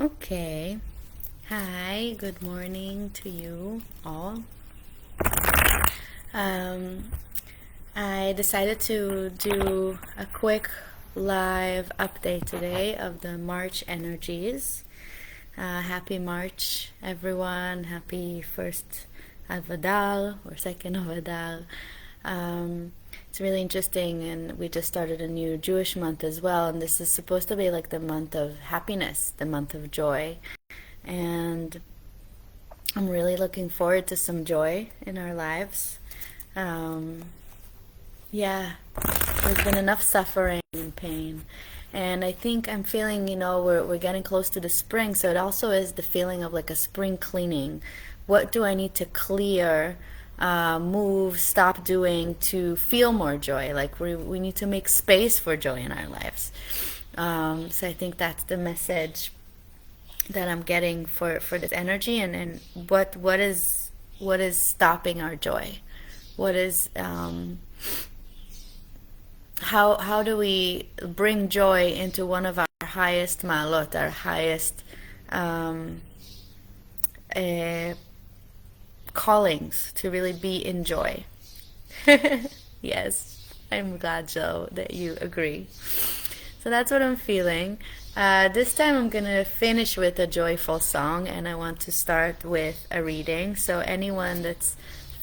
Okay. Hi, good morning to you all. Um, I decided to do a quick live update today of the March energies. Happy March, everyone. Happy first of Adar or second of Adar. It's really interesting, and we just started a new Jewish month as well, and this is supposed to be like the month of happiness, the month of joy. And I'm really looking forward to some joy in our lives. Um, yeah, there's been enough suffering and pain. And I think I'm feeling, we're getting close to the spring, so it also is the feeling of like a spring cleaning. What do I need to clear, move, stop doing to feel more joy? Like we need to make space for joy in our lives. So I think that's the message that I'm getting for this energy, and what is stopping our joy? What is how do we bring joy into one of our highest ma'alot, our highest um, uh, callings, to really be in joy? Yes, I'm glad, Joe, that you agree. So that's what I'm feeling. This time I'm going to finish with a joyful song, and I want to start with a reading. So anyone that's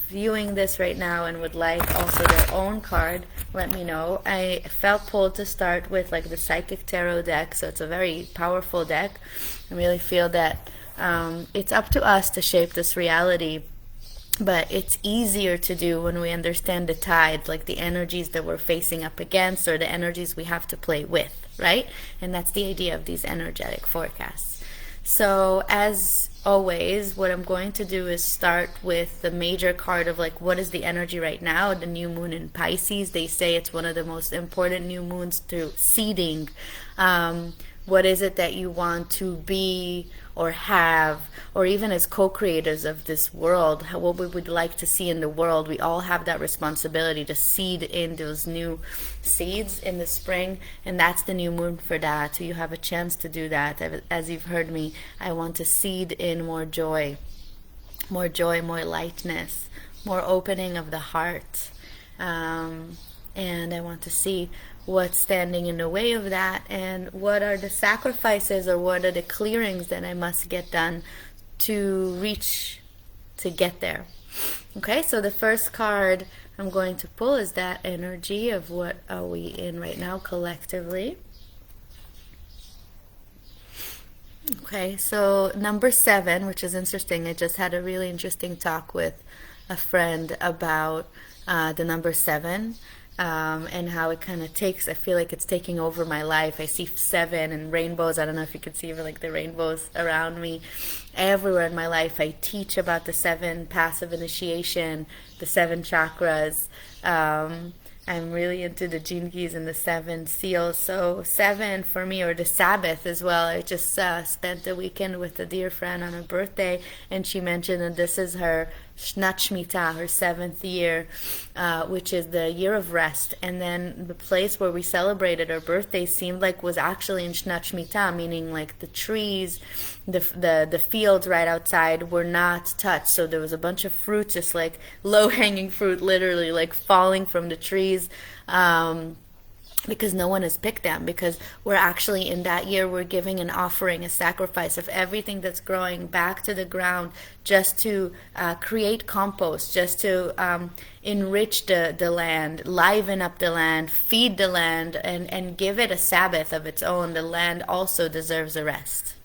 viewing this right now and would like also their own card, let me know. I felt pulled to start with like the Psychic Tarot deck, so it's a very powerful deck. I really feel that it's up to us to shape this reality, but it's easier to do when we understand the tide, like the energies that we're facing up against or the energies we have to play with, right? And that's the idea of these energetic forecasts. So as always, what I'm going to do is start with the major card of like, what is the energy right now? The new moon in Pisces. They say it's one of the most important new moons to seeding. What is it that you want to be or have, or even as co-creators of this world, what we would like to see in the world? We all have that responsibility to seed in those new seeds in the spring, and that's the new moon for that. So you have a chance to do that. As you've heard me, I want to seed in more joy, more lightness, more opening of the heart. And I want to see what's standing in the way of that, and what are the sacrifices or what are the clearings that I must get done to get there. Okay, so the first card I'm going to pull is that energy of what are we in right now collectively. Okay, so number 7, which is interesting. I just had a really interesting talk with a friend about the number 7. And how it kind of I feel like it's taking over my life. I see 7 and rainbows. I don't know if you can see like the rainbows around me everywhere in my life. I teach about the 7 passive initiation, the 7 chakras. I'm really into the gene keys and the 7 seals. So 7 for me, or the Sabbath as well. I just spent the weekend with a dear friend on her birthday, and she mentioned that this is her Shnat Shemitah, her 7th year, which is the year of rest. And then the place where we celebrated her birthday seemed like was actually in Shnat Shemitah, meaning like the trees, the fields right outside were not touched. So there was a bunch of fruit, just like low-hanging fruit, literally like falling from the trees. Because no one has picked them, because we're actually in that year we're giving an offering, a sacrifice of everything that's growing back to the ground, just to create compost, just to enrich the land, liven up the land, feed the land, and give it a Sabbath of its own. The land also deserves a rest.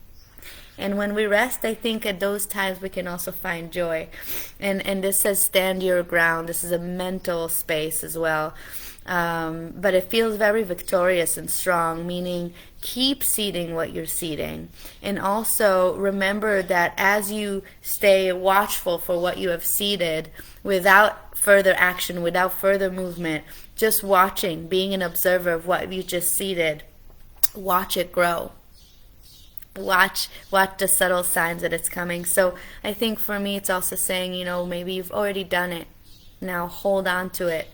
And when we rest, I think at those times we can also find joy. And this says stand your ground. This is a mental space as well. But it feels very victorious and strong, meaning keep seeding what you're seeding. And also remember that as you stay watchful for what you have seeded, without further action, without further movement, just watching, being an observer of what you just seeded, watch it grow. Watch the subtle signs that it's coming. So I think for me it's also saying, maybe you've already done it. Now hold on to it.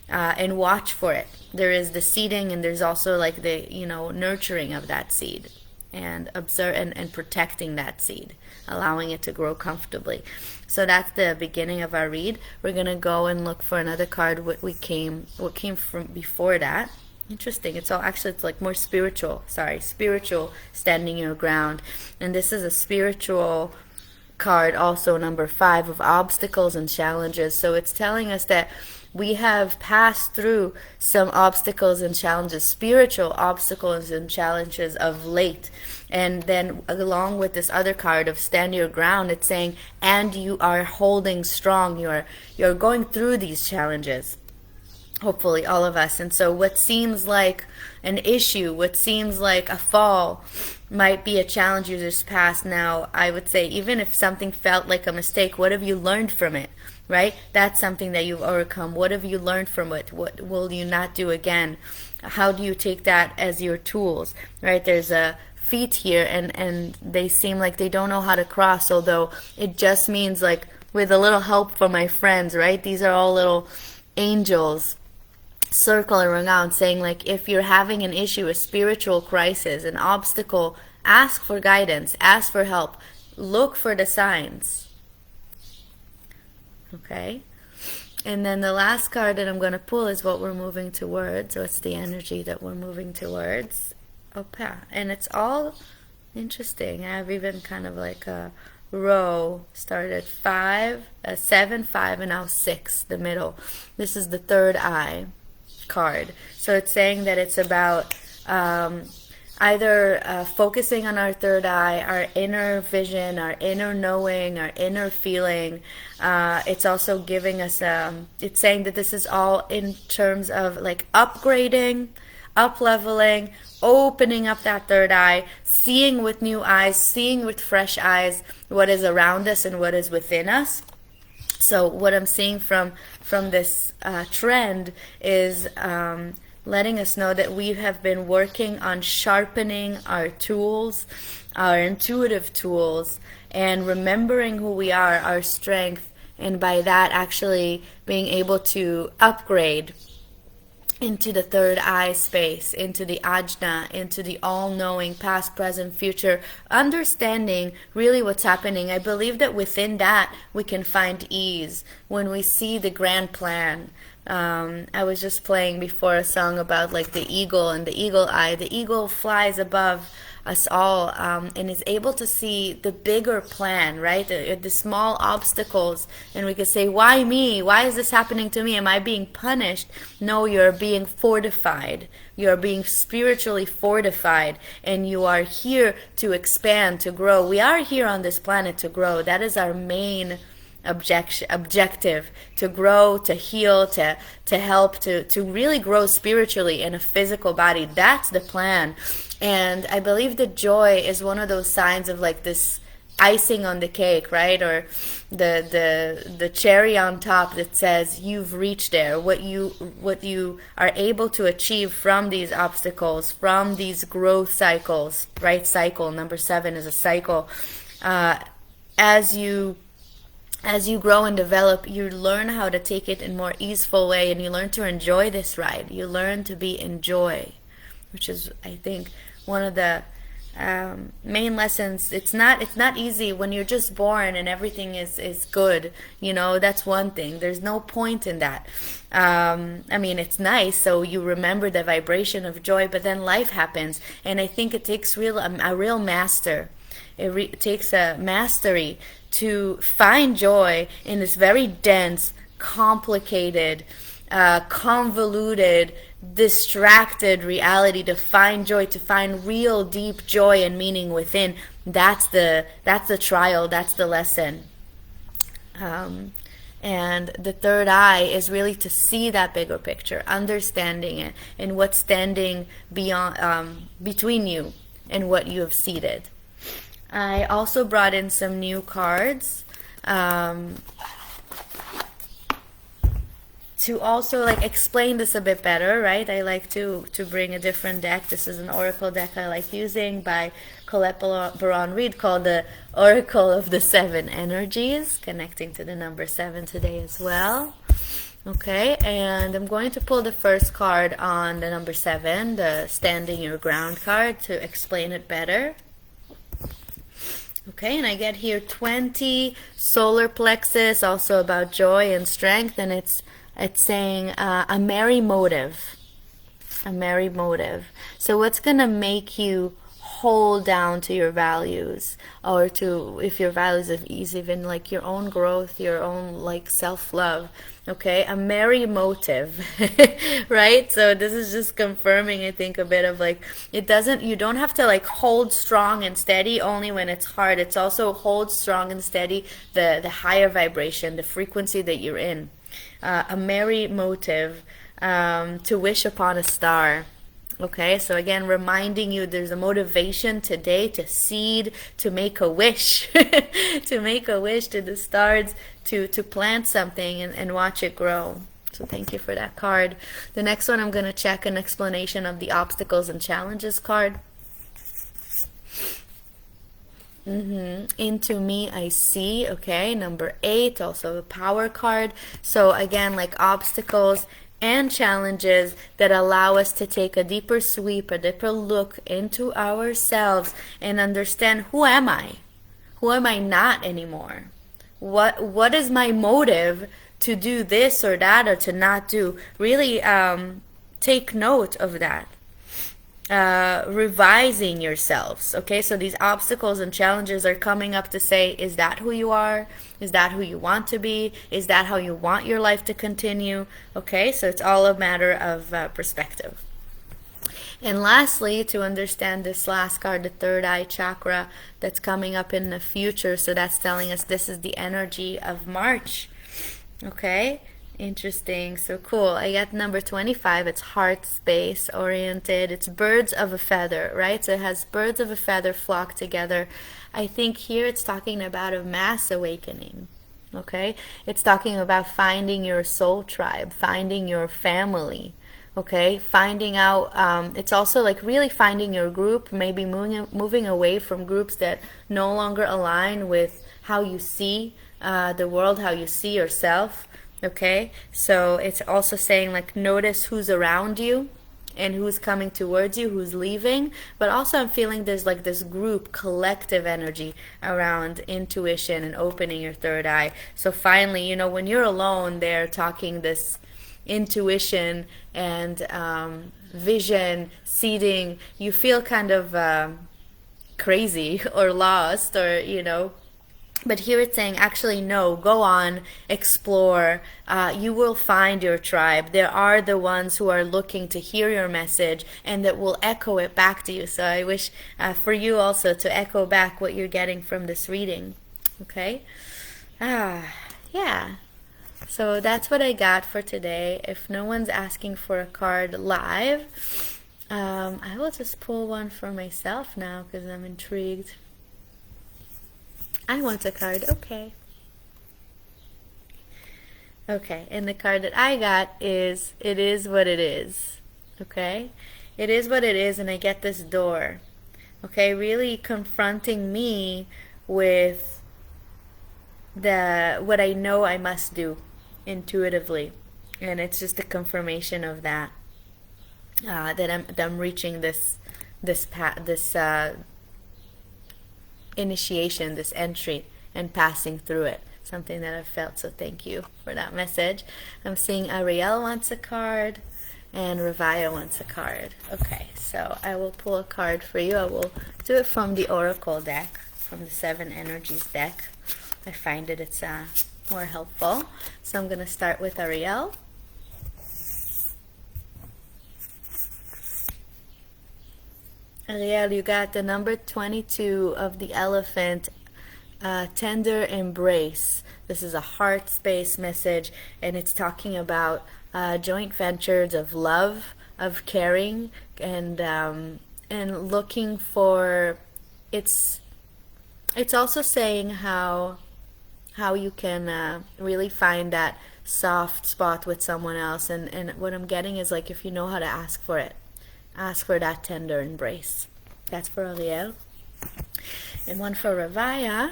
And watch for it. There is the seeding, and there's also like the nurturing of that seed. and observe and protecting that seed, allowing it to grow comfortably. So that's the beginning of our read. We're gonna go and look for another card. What came from before that. Interesting. It's like more spiritual. Sorry, spiritual, standing your ground. And this is a spiritual card, also number 5, of obstacles and challenges. So it's telling us that we have passed through some obstacles and challenges, spiritual obstacles and challenges of late. And then along with this other card of stand your ground, it's saying, and you are holding strong. You're going through these challenges. Hopefully all of us. And so what seems like an issue, what seems like a fall, might be a challenge you just passed. Now, I would say, even if something felt like a mistake, what have you learned from it, right? That's something that you've overcome. What have you learned from it? What will you not do again? How do you take that as your tools, right? There's a feet here, and they seem like they don't know how to cross, although it just means, like, with a little help from my friends, right? These are all little angels circling around, saying, like, if you're having an issue, a spiritual crisis, an obstacle, ask for guidance, ask for help, look for the signs. Okay? And then the last card that I'm going to pull is what we're moving towards. What's the energy that we're moving towards? Okay. And it's all interesting. I have even kind of like a row started 5, 7, 5, and now 6, the middle. This is the third eye card. So it's saying that it's about either focusing on our third eye, our inner vision, our inner knowing, our inner feeling. It's also giving us, it's saying that this is all in terms of like upgrading, up-leveling, opening up that third eye, seeing with new eyes, seeing with fresh eyes what is around us and what is within us. So what I'm seeing from this trend is letting us know that we have been working on sharpening our tools, our intuitive tools, and remembering who we are, our strength, and by that actually being able to upgrade into the third eye space, into the ajna, into the all-knowing past, present, future, understanding really what's happening. I believe that within that we can find ease when we see the grand plan. I was just playing before a song about like the eagle and the eagle eye. The eagle flies above us all and is able to see the bigger plan, right? The small obstacles, and we could say, why me? Why is this happening to me? Am I being punished? No, you're being fortified. You're being spiritually fortified, and you are here to expand, to grow. We are here on this planet to grow. That is our main objective, to grow, to heal, to help, to really grow spiritually in a physical body. That's the plan. And I believe that joy is one of those signs of like this icing on the cake, right? Or the cherry on top that says you've reached there, what you are able to achieve from these obstacles, from these growth cycles, right? Cycle number 7 is a cycle. As you grow and develop, you learn how to take it in a more easeful way, and you learn to enjoy this ride. You learn to be in joy, which is, I think, one of the main lessons. It's not easy when you're just born and everything is good. You know, that's one thing. There's no point in that. I mean, it's nice, so you remember the vibration of joy, but then life happens, and I think it takes a real master. It takes a mastery to find joy in this very dense, complicated, convoluted, distracted reality, to find joy, to find real deep joy and meaning within. That's the trial, that's the lesson. And the third eye is really to see that bigger picture, understanding it, and what's standing beyond, between you and what you have seeded. I also brought in some new cards to also like explain this a bit better, right? I like to bring a different deck. This is an oracle deck I like using by Colette Baron Reed, called the Oracle of the 7 Energies, connecting to the number 7 today as well. Okay, and I'm going to pull the first card on the number 7, the Standing Your Ground card, to explain it better. Okay, and I get here 20 solar plexus, also about joy and strength, and it's saying a merry motive. A merry motive. So what's going to make you hold down to your values, or to, if your values is even like your own growth, your own like self-love? Okay, a merry motive. Right? So this is just confirming, I think, a bit of like, you don't have to like hold strong and steady only when it's hard. It's also hold strong and steady the higher vibration, the frequency that you're in. A merry motive, to wish upon a star. Okay, so again, reminding you there's a motivation today to seed, to make a wish, to make a wish to the stars, to plant something and watch it grow. So thank you for that card. The next one, I'm going to check an explanation of the obstacles and challenges card. Into me I see. Okay, number 8, also a power card. So again, like obstacles and challenges that allow us to take a deeper sweep, a deeper look into ourselves and understand, who am I? Who am I not anymore? What is my motive to do this or that, or to not do? Really take note of that. Revising yourselves. Okay, so these obstacles and challenges are coming up to say, is that who you are? Is that who you want to be? Is that how you want your life to continue? Okay, so it's all a matter of perspective. And lastly, to understand this last card, the third eye chakra, that's coming up in the future. So that's telling us this is the energy of March. Okay, interesting. So cool. I got number 25. It's heart space oriented. It's birds of a feather, right? So it has birds of a feather flock together. I think here it's talking about a mass awakening. Okay, it's talking about finding your soul tribe, finding your family. Okay, finding out, it's also like really finding your group, maybe moving away from groups that no longer align with how you see the world, how you see yourself. Okay, so it's also saying like, notice who's around you and who's coming towards you, who's leaving. But also I'm feeling there's like this group, collective energy around intuition and opening your third eye. So finally, you know, when you're alone, they're talking this intuition and vision seeding, you feel kind of crazy or lost, or you know. But here it's saying, actually, no, go on, explore. You will find your tribe. There are the ones who are looking to hear your message and that will echo it back to you. So I wish for you also to echo back what you're getting from this reading. Okay? Yeah. So that's what I got for today. If no one's asking for a card live, I will just pull one for myself now because I'm intrigued. I want a card. Okay. Okay, and the card that I got is, it is what it is. Okay? It is what it is, and I get this door. Okay, really confronting me with what I know I must do intuitively. And it's just a confirmation of that. That I'm reaching this initiation, this entry, and passing through it. Something that I've felt, so thank you for that message. I'm seeing Ariel wants a card, and Ravaya wants a card. Okay, so I will pull a card for you. I will do it from the Oracle deck, from the 7 Energies deck. I find it's more helpful. So I'm going to start with Ariel. Ariel, you got the number 22 of the elephant, tender embrace. This is a heart space message, and it's talking about joint ventures of love, of caring, and looking for. It's also saying how you can really find that soft spot with someone else, and what I'm getting is like, if you know how to ask for it. Ask for that tender embrace. That's for Ariel. And one for Ravaya.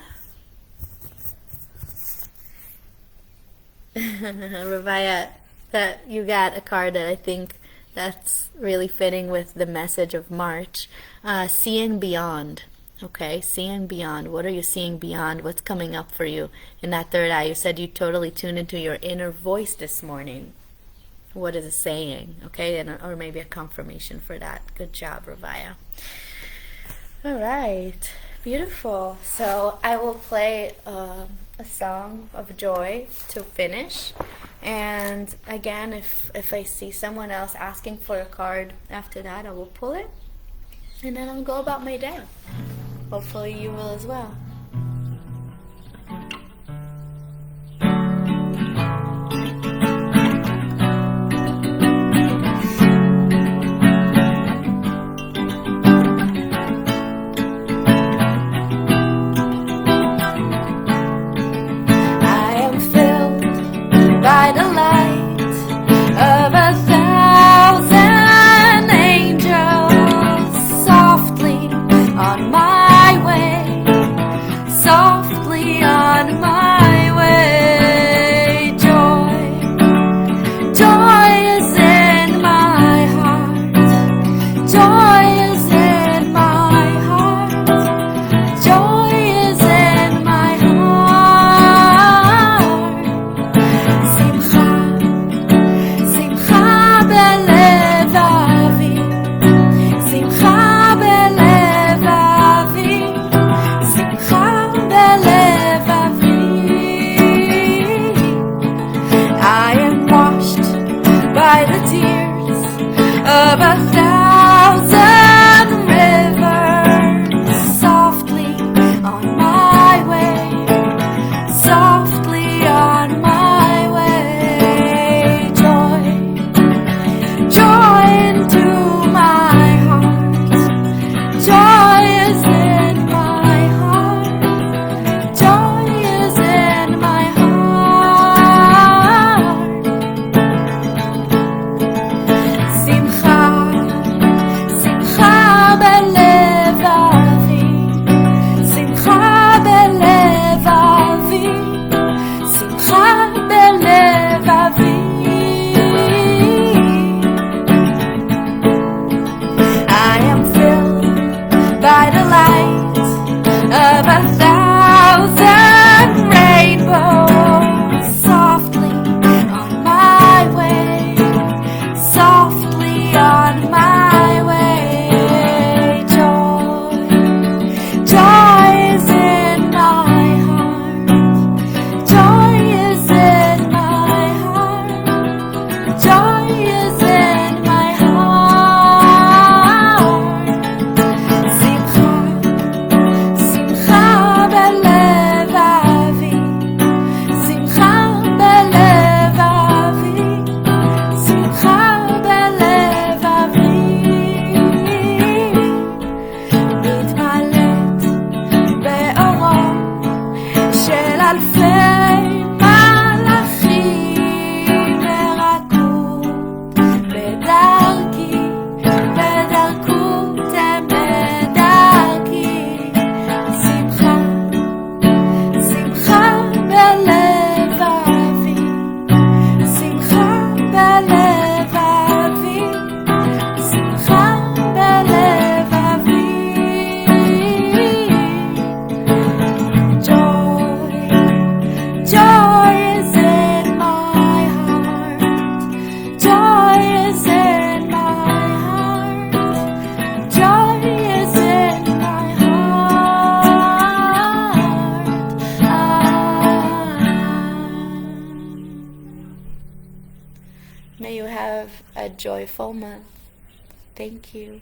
Ravaya, that you got a card that I think that's really fitting with the message of March. Seeing beyond. Okay, seeing beyond. What are you seeing beyond? What's coming up for you in that third eye? You said you totally tuned into your inner voice this morning. What is it saying? Okay, or maybe a confirmation for that. Good job, Ravaya. All right, beautiful. So I will play a song of joy to finish. And again, if I see someone else asking for a card after that, I will pull it. And then I'll go about my day. Hopefully you will as well. I am filled by the light of 1,000 angels softly on my way, softly on my way. Joy, joy is in my heart, joy is in my heart, joy is in my heart. Simcha, simcha belev avi, simcha belev avi, simcha belev avi. I am washed by the tears of 1,000 rivers, softly on my way, softly on my way. Joy, joy into my heart, joy is in my heart, joy is in my heart. Simcha, simcha belev avi, simcha belev avi, simcha belev avi. I am filled by the light of 1,000 rainbows, softly on my way, softly on my way. Joy, joy is in my heart, joy is in my heart, joy is in my heart. Simcha, simcha belev avi, simcha belev avi, simcha belev avi. מתמלאת באורו של אלפי מלאכים, ברכות בדרכי, בדרכות הם בדרכי. שמחה, שמחה בלב אבי, שמחה בלב אבי, שמחה בלב אבי. Joy, joy is in my heart, joy is in my heart, joy is in my heart. May you have a joyful month. Thank you.